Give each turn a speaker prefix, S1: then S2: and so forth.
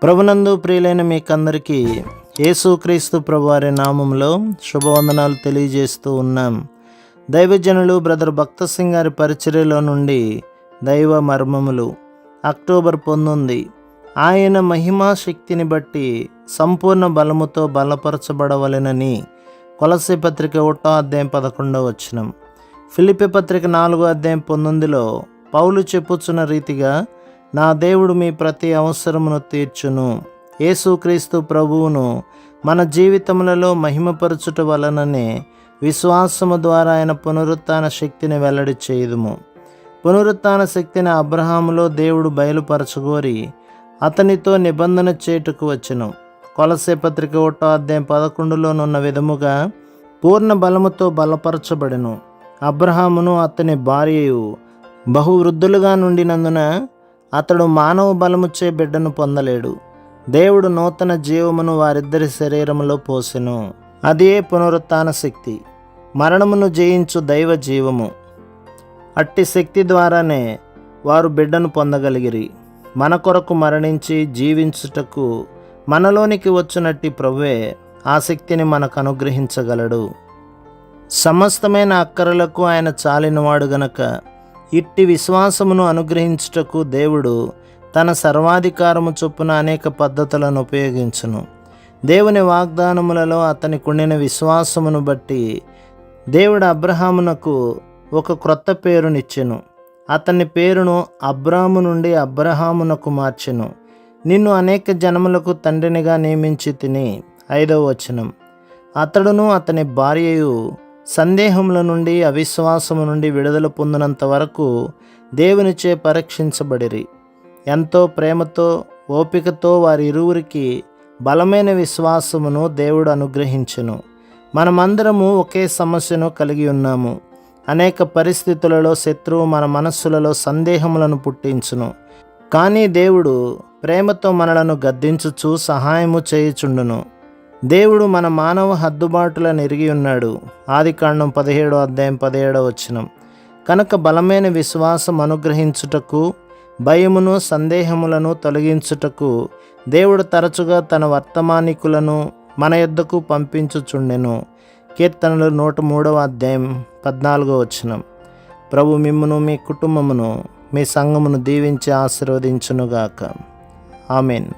S1: ప్రభునందు ప్రియులైన మీకందరికీ యేసుక్రీస్తు ప్రభువారి నామంలో శుభవందనాలు తెలియజేస్తూ ఉన్నాం. దైవజనులు బ్రదర్ భక్త సింగ్ గారి పరిచర్యలో నుండి దైవ మర్మములు అక్టోబర్ 19. ఆయన మహిమా శక్తిని బట్టి సంపూర్ణ బలముతో బలపరచబడవలెనని కొలస్సీ పత్రిక 1:11. ఫిలిప్పీ పత్రిక 4:19 పౌలు చెప్పుచున్న రీతిగా నా దేవుడు మీ ప్రతి అవసరమును తీర్చును. యేసుక్రీస్తు ప్రభువును మన జీవితములలో మహిమపరచుట వలననే విశ్వాసము ద్వారా ఆయన పునరుత్థాన శక్తిని వెల్లడి చేయుదుము. పునరుత్థాన శక్తిని అబ్రహాములో దేవుడు బయలుపరచగోరి అతనితో నిబంధన చేటుకు వచ్చెను. కొలస్సీ పత్రిక 1:11 విధముగా పూర్ణ బలముతో బలపరచబడెను. అబ్రహామును అతని భార్యయు బహువృద్ధులుగా నుండినందున అతడు మానవ బలముచే బిడ్డను పొందలేడు. దేవుడు నూతన జీవమును వారిద్దరి శరీరములో పోసెను. అదే పునరుత్థాన శక్తి, మరణమును జయించు దైవ జీవము. అట్టి శక్తి ద్వారానే వారు బిడ్డను పొందగలిగిరి. మన కొరకు మరణించి జీవించుటకు మనలోనికి వచ్చినట్టి ప్రభువే ఆ శక్తిని మనకు అనుగ్రహించగలడు. సమస్తమైన అక్కరలకు ఆయన చాలినవాడు గనక ఇట్టి విశ్వాసమును అనుగ్రహించుటకు దేవుడు తన సర్వాధికారము చొప్పున అనేక పద్ధతులను ఉపయోగించును. దేవుని వాగ్దానములలో అతని కుండిన విశ్వాసమును బట్టి దేవుడు అబ్రహామునకు ఒక క్రొత్త పేరునిచ్చెను. అతని పేరును అబ్రాము నుండి అబ్రహామునకు మార్చెను. నిన్ను అనేక జనములకు తండ్రినిగా నియమించి తిని. 5వ అతడును అతని భార్యయు సందేహముల నుండి అవిశ్వాసము నుండి విడుదల పొందినంత వరకు దేవునిచే పరీక్షించబడిరి. ఎంతో ప్రేమతో ఓపికతో వారి ఇరువురికి బలమైన విశ్వాసమును దేవుడు అనుగ్రహించెను. మనమందరము ఒకే సమస్యను కలిగి ఉన్నాము. అనేక పరిస్థితులలో శత్రువు మన మనస్సులలో సందేహములను పుట్టించును. కానీ దేవుడు ప్రేమతో మనలను గద్దించుచు సహాయము చేయుచుండును. దేవుడు మన మానవ హద్దుబాటులను ఎరిగి ఉన్నాడు. ఆదికాండం 17:17. కనుక బలమైన విశ్వాసం అనుగ్రహించుటకు, భయమును సందేహములను తొలగించుటకు దేవుడు తరచుగా తన వర్తమానికులను మన యొద్దకు పంపించుచుండెను. కీర్తనలు 103:14. ప్రభు మిమ్మును మీ కుటుంబమును మీ సంఘమును దీవించి ఆశీర్వదించునుగాక. ఆమెన్.